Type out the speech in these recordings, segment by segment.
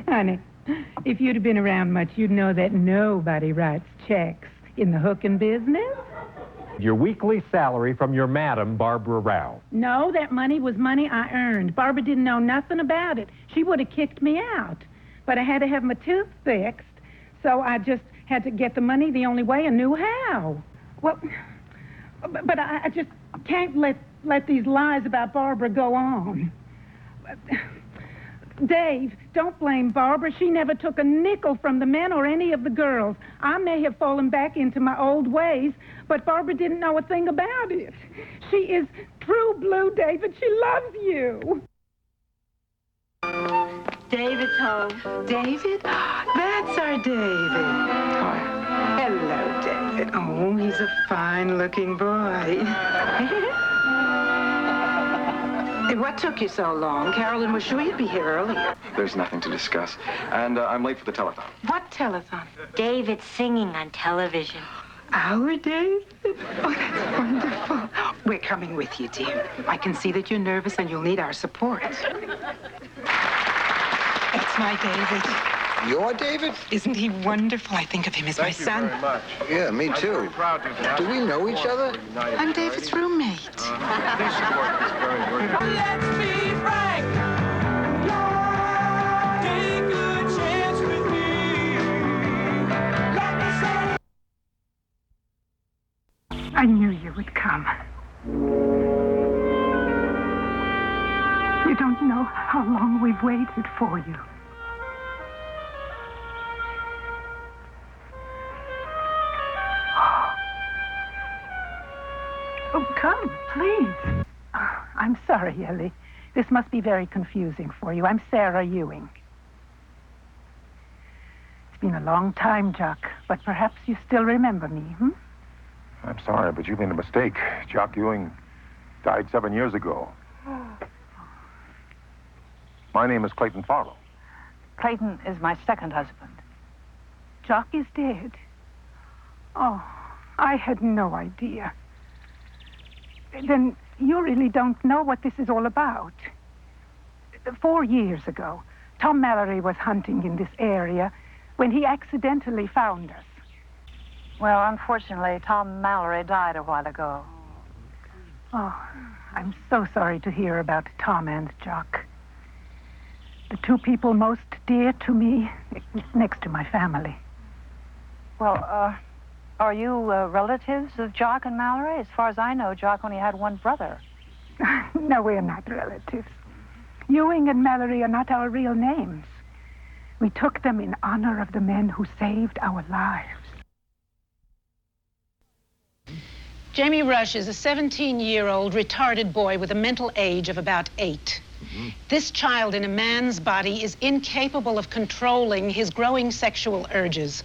Honey, if you'd have been around much, you'd know that nobody writes checks in the hooking business. Your weekly salary from your madam, Barbara Rao. No, that money was money I earned. Barbara didn't know nothing about it. She would have kicked me out. But I had to have my tooth fixed, so I just had to get the money the only way I knew how. Well, but I just can't let these lies about Barbara go on. Dave, don't blame Barbara. She never took a nickel from the men or any of the girls. I may have fallen back into my old ways, but Barbara didn't know a thing about it. She is true blue, David. She loves you. David's home. David? That's our David. Hi. Hello, David. Oh, he's a fine-looking boy. What took you so long? Carolyn was sure you'd be here earlier. There's nothing to discuss. And I'm late for the telethon. What telethon? David's singing on television. Our David? Oh, that's wonderful. We're coming with you, dear. I can see that you're nervous and you'll need our support. That's my David. Your David? Isn't he wonderful? I think of him as my son. Thank you very much. Yeah, me too. Do we know each other? I'm David's roommate. Please support this very worthy. Let's be frank. Take a chance with me. Let me say. I knew you would come. You don't know how long we've waited for you. Oh, come, please. Oh, I'm sorry, Ellie. This must be very confusing for you. I'm Sarah Ewing. It's been a long time, Jock, but perhaps you still remember me, I'm sorry, but you've made a mistake. Jock Ewing died 7 years ago. My name is Clayton Farlow. Clayton is my second husband. Jock is dead. Oh, I had no idea. Then you really don't know what this is all about. 4 years ago, Tom Mallory was hunting in this area when he accidentally found us. Well, unfortunately, Tom Mallory died a while ago. Oh, I'm so sorry to hear about Tom and Jock. The two people most dear to me, next to my family. Well, are you relatives of Jock and Mallory? As far as I know, Jock only had one brother. No, we're not relatives. Ewing and Mallory are not our real names. We took them in honor of the men who saved our lives. Jamie Rush is a 17-year-old retarded boy with a mental age of about 8. This child in a man's body is incapable of controlling his growing sexual urges,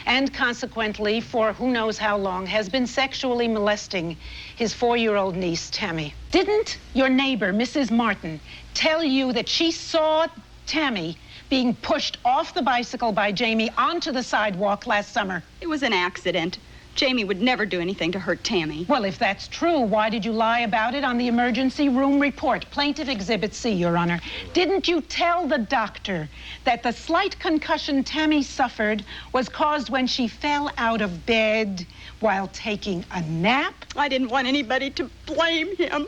and consequently, for who knows how long, has been sexually molesting his 4-year-old niece, Tammy. Didn't your neighbor, Mrs. Martin, tell you that she saw Tammy being pushed off the bicycle by Jamie onto the sidewalk last summer? It was an accident. Jamie would never do anything to hurt Tammy. Well, if that's true, why did you lie about it on the emergency room report? Plaintiff Exhibit C, Your Honor. Didn't you tell the doctor that the slight concussion Tammy suffered was caused when she fell out of bed while taking a nap? I didn't want anybody to blame him.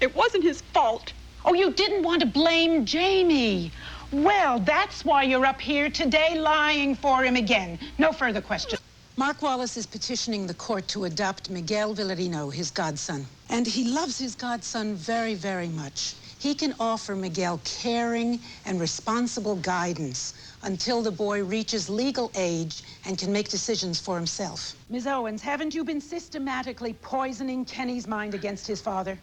It wasn't his fault. Oh, you didn't want to blame Jamie. Well, that's why you're up here today lying for him again. No further questions. Mark Wallace is petitioning the court to adopt Miguel Villarino, his godson. And he loves his godson very, very much. He can offer Miguel caring and responsible guidance until the boy reaches legal age and can make decisions for himself. Ms. Owens, haven't you been systematically poisoning Kenny's mind against his father?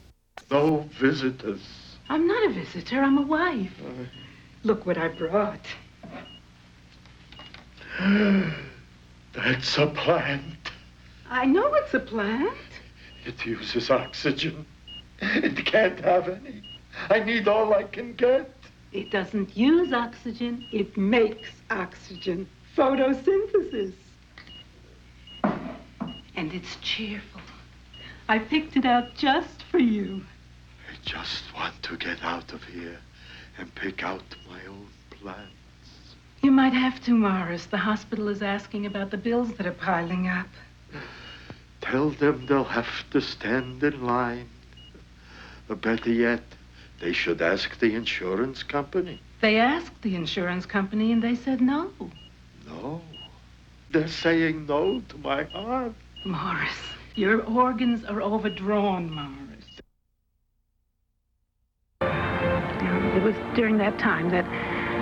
No visitors. I'm not a visitor, I'm a wife. Look what I brought. That's a plant. I know it's a plant. It uses oxygen. It can't have any. I need all I can get. It doesn't use oxygen, it makes oxygen. Photosynthesis. And it's cheerful. I picked it out just for you. I just want to get out of here and pick out my own implants. You might have to, Morris. The hospital is asking about the bills that are piling up. Tell them they'll have to stand in line. Or better yet, they should ask the insurance company. They asked the insurance company and they said no. No. They're saying no to my heart. Morris, your organs are overdrawn, Morris. It was during that time that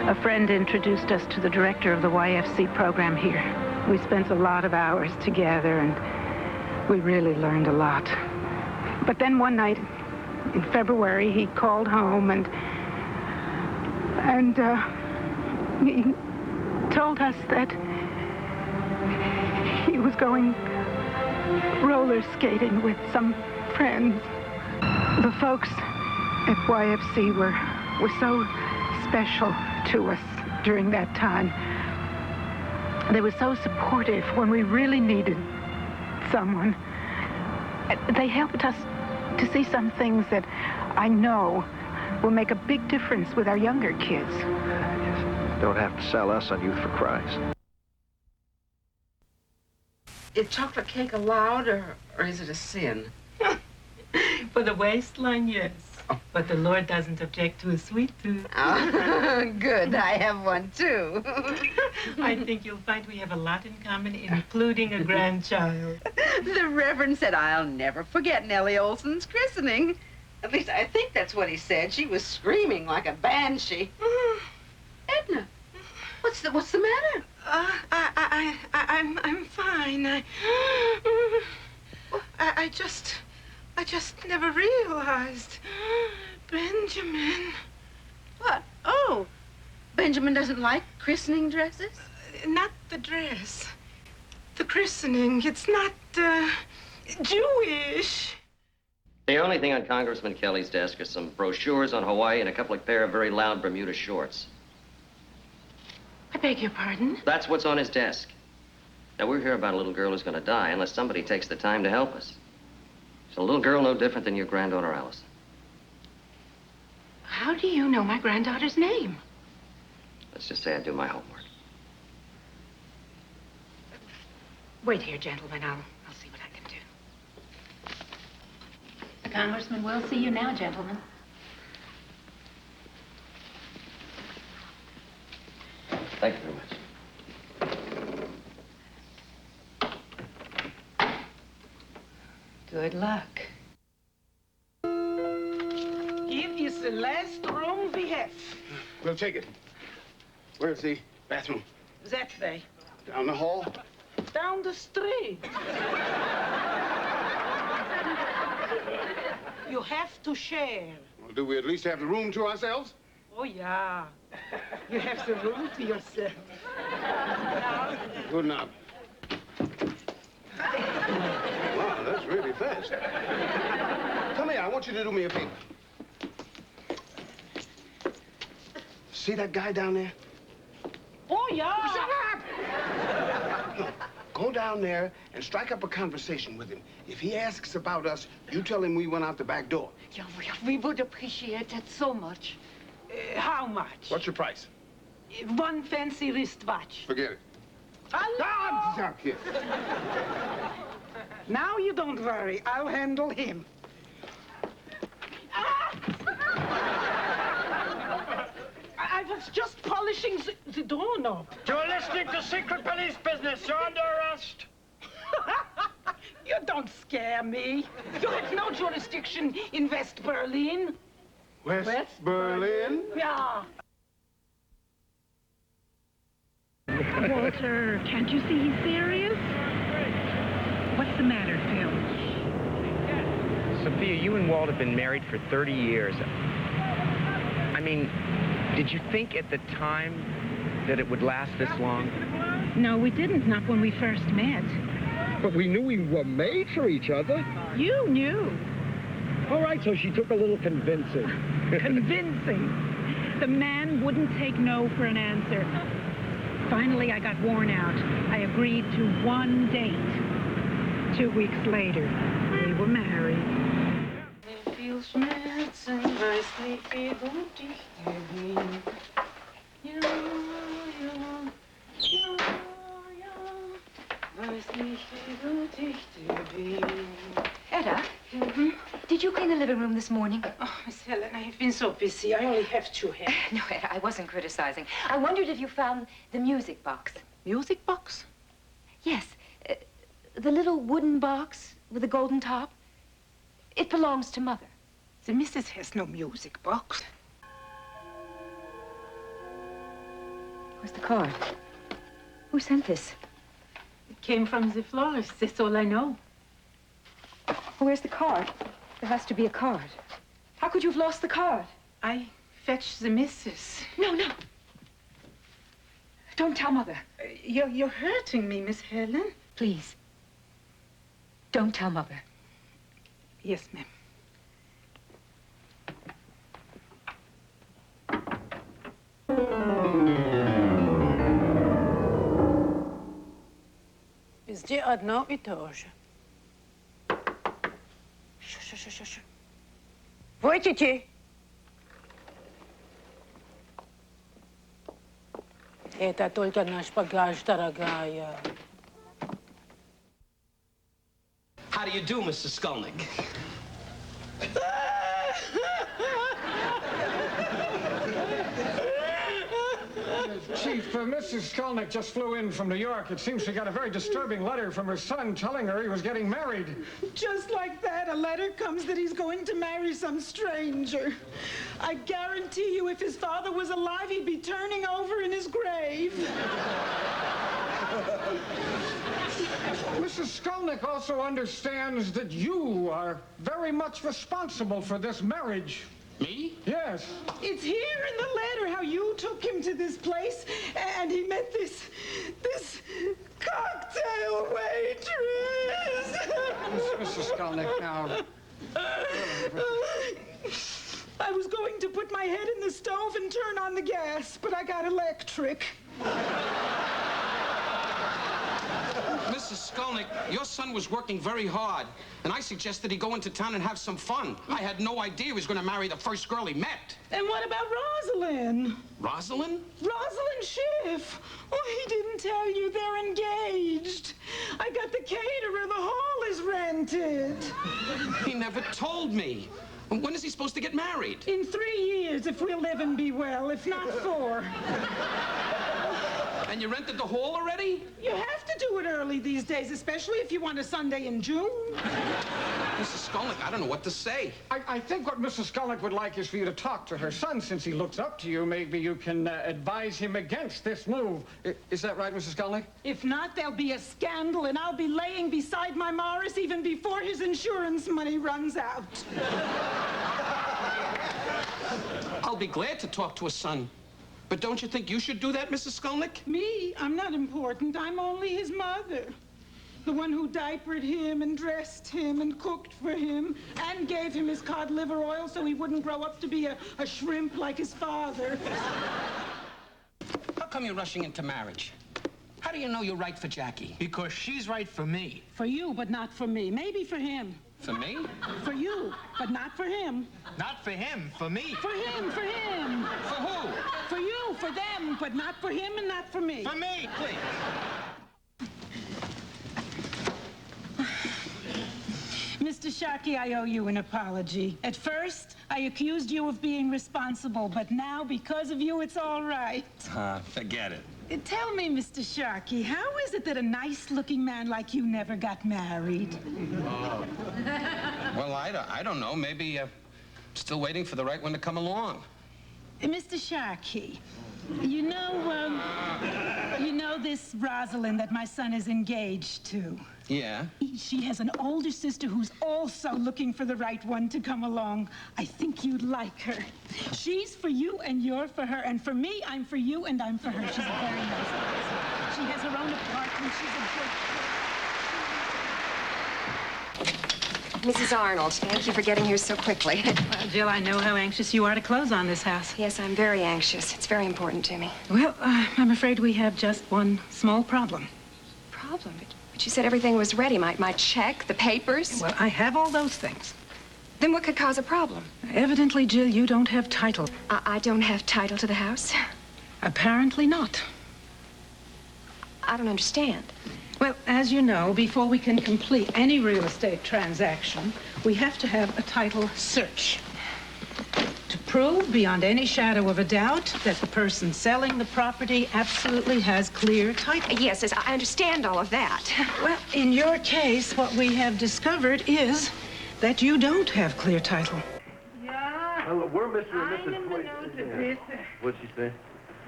a friend introduced us to the director of the YFC program here. We spent a lot of hours together, and we really learned a lot. But then one night in February, he called home and he told us that he was going roller skating with some friends. The folks at YFC were so special to us during that time. They were so supportive when we really needed someone. They helped us to see some things that I know will make a big difference with our younger kids. Don't have to sell us on Youth for Christ. Is chocolate cake allowed, or is it a sin? For the waistline, yes. But the Lord doesn't object to a sweet tooth. Oh, good. I have one, too. I think you'll find we have a lot in common, including a grandchild. The Reverend said I'll never forget Nellie Olson's christening. At least I think that's what he said. She was screaming like a banshee. Edna, what's the matter? I'm fine. I just never realized. Benjamin. What? Oh, Benjamin doesn't like christening dresses? Not the dress. The christening. It's not, Jewish. The only thing on Congressman Kelly's desk are some brochures on Hawaii and a couple of pair of very loud Bermuda shorts. I beg your pardon? That's what's on his desk. Now, we're here about a little girl who's going to die unless somebody takes the time to help us. She's a little girl no different than your granddaughter, Alice. How do you know my granddaughter's name? Let's just say I do my homework. Wait here, gentlemen. I'll see what I can do. The congressman will see you now, gentlemen. Thank you very much. Good luck. It is the last room we have. We'll take it. Where's the bathroom? That way. Down the hall? Down the street. You have to share. Well, do we at least have the room to ourselves? Oh, yeah. You have the room to yourself. Good enough. Wow, that's really fast. Come here, I want you to do me a favor. See that guy down there? Oh, yeah. Shut up! No, go down there and strike up a conversation with him. If he asks about us, you tell him we went out the back door. Yeah, we would appreciate that so much. How much? What's your price? One fancy wristwatch. Forget it. Hello? Here. Now you don't worry. I'll handle him. I was just polishing the doorknob. You're listening to secret police business. You're under arrest. You don't scare me. You have no jurisdiction in West Berlin. West Berlin? Yeah. Walter, can't you see he's serious? What's the matter, Phil? Sophia, you and Walt have been married for 30 years. I mean, did you think at the time that it would last this long? No, we didn't. Not when we first met. But we knew we were made for each other. You knew. All right, so she took a little convincing. Convincing. The man wouldn't take no for an answer. Finally, I got worn out. I agreed to one date. 2 weeks later, we were married. Viel Schmerzen, weiß nicht, wie gut ich dir bin. Etta, did you clean the living room this morning? Oh, Miss Helen, I have been so busy. I only have 2 hands. No, Etta, I wasn't criticizing. I wondered if you found the music box. Music box? Yes, the little wooden box with the golden top. It belongs to Mother. The missus has no music box. Where's the card? Who sent this? It came from the florist. That's all I know. Where's the card? There has to be a card. How could you have lost the card? I fetched the missus. No. Don't tell Mother. You're hurting me, Miss Helen. Please. Don't tell Mother. Yes, ma'am. Везде одно и то же. Ш. Выйдите! Это только наш багаж, дорогая. How do you do, Mr. Skolnick? Chief, Mrs. Skolnick just flew in from New York. It seems she got a very disturbing letter from her son telling her he was getting married. Just like that, a letter comes that he's going to marry some stranger. I guarantee you, if his father was alive, he'd be turning over in his grave. Mrs. Skolnick also understands that you are very much responsible for this marriage. Me? Yes. It's here in the letter how you took him to this place and he met this cocktail waitress. Mrs. Skolnick, now. I was going to put my head in the stove and turn on the gas, but I got electric. Mrs. Skolnick, your son was working very hard, and I suggested he go into town and have some fun. I had no idea he was going to marry the first girl he met. And what about Rosalind? Rosalind? Rosalind Schiff. Oh, he didn't tell you they're engaged. I got the caterer. The hall is rented. He never told me. When is he supposed to get married? In 3 years, if we'll live and be well, if not 4. And you rented the hall already? You have to do it early these days, especially if you want a Sunday in June. Mrs. Skolnick, I don't know what to say. I think what Mrs. Skolnick would like is for you to talk to her son. Since he looks up to you, maybe you can advise him against this move. Is that right, Mrs. Skolnick? If not, there'll be a scandal, and I'll be laying beside my Morris even before his insurance money runs out. I'll be glad to talk to his son. But don't you think you should do that, Mrs. Skolnick? Me? I'm not important. I'm only his mother. The one who diapered him and dressed him and cooked for him and gave him his cod liver oil so he wouldn't grow up to be a shrimp like his father. How come you're rushing into marriage? How do you know you're right for Jackie? Because she's right for me. For you, but not for me. Maybe for him. For me? For you, but not for him. Not for him, for me. For him, for him. For who? For you, for them, but not for him and not for me. For me, please. Mr. Sharkey, I owe you an apology. At first, I accused you of being responsible, but now, because of you, it's all right. Forget it. Tell me, Mr. Sharkey, how is it that a nice-looking man like you never got married? Well, I don't know. Maybe still waiting for the right one to come along. Mr. Sharkey, you know this Rosalind that my son is engaged to? Yeah? She has an older sister who's also looking for the right one to come along. I think you'd like her. She's for you and you're for her. And for me, I'm for you and I'm for her. She's a very nice person. She has her own apartment. She's a good Mrs. Arnold, thank you for getting here so quickly. Well, Jill, I know how anxious you are to close on this house. Yes, I'm very anxious. It's very important to me. Well, I'm afraid we have just one small problem. Problem? But you said everything was ready. My check, the papers. Well, I have all those things. Then what could cause a problem? Evidently, Jill, you don't have title. I don't have title to the house? Apparently not. I don't understand. Well, as you know, before we can complete any real estate transaction, we have to have a title search to prove beyond any shadow of a doubt that the person selling the property absolutely has clear title. Yes, I understand all of that. Well, in your case, what we have discovered is that you don't have clear title. Yeah. Well, we're Mr. and Mrs. Wait. What'd she say?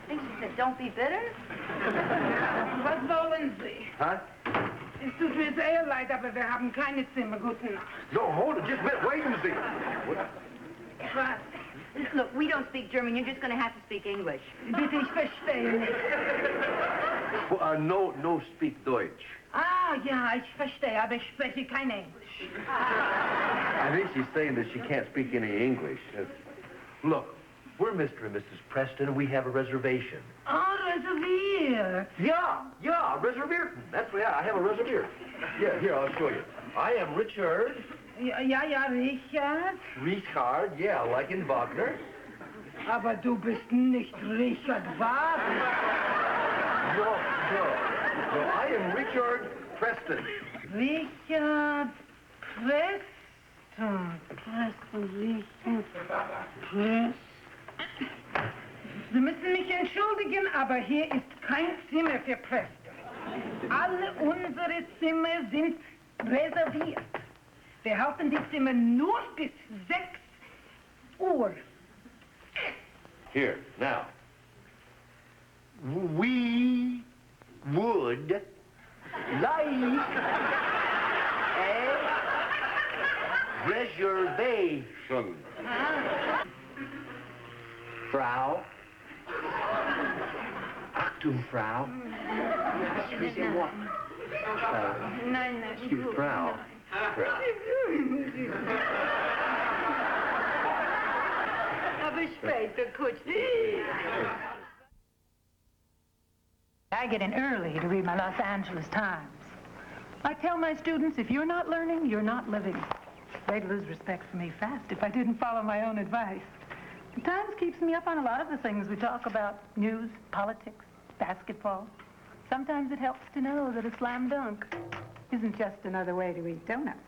I think she said, don't be bitter. Was wollen Sie? Huh? Es tut mir sehr leid, aber wir haben keine Zimmer. Gute Nacht. No, hold it. Just a minute. Wait a minute. What? Was? Look, we don't speak German. You're just going to have to speak English. Bitte, ich verstehe nicht. Well, no speak Deutsch. Ah, ja, ich verstehe, aber ich spreche kein Englisch. I think she's saying that she can't speak any English. Look, we're Mr. and Mrs. Preston, and we have a reservation. Ah, reserviert. Yeah, reservierten. That's right, I have a reservation. Yeah, here, I'll show you. I am Richard. Ja, Richard. Richard, yeah, like in Wagner. Aber du bist nicht Richard Wagner. No, I am Richard Preston. Richard Preston. Sie müssen mich entschuldigen, aber hier ist kein Zimmer für Preston. Alle unsere Zimmer sind reserviert. Wir halten die Zimmer nur bis 6 Uhr. Here, now. We would like a reservation. Frau. Achtung, Frau. Excuse what? Nein. Excuse Frau. Aber später, kurz. I get in early to read my Los Angeles Times. I tell my students, if you're not learning, you're not living. They'd lose respect for me fast if I didn't follow my own advice. The Times keeps me up on a lot of the things we talk about: news, politics, basketball. Sometimes it helps to know that a slam dunk isn't just another way to eat donuts.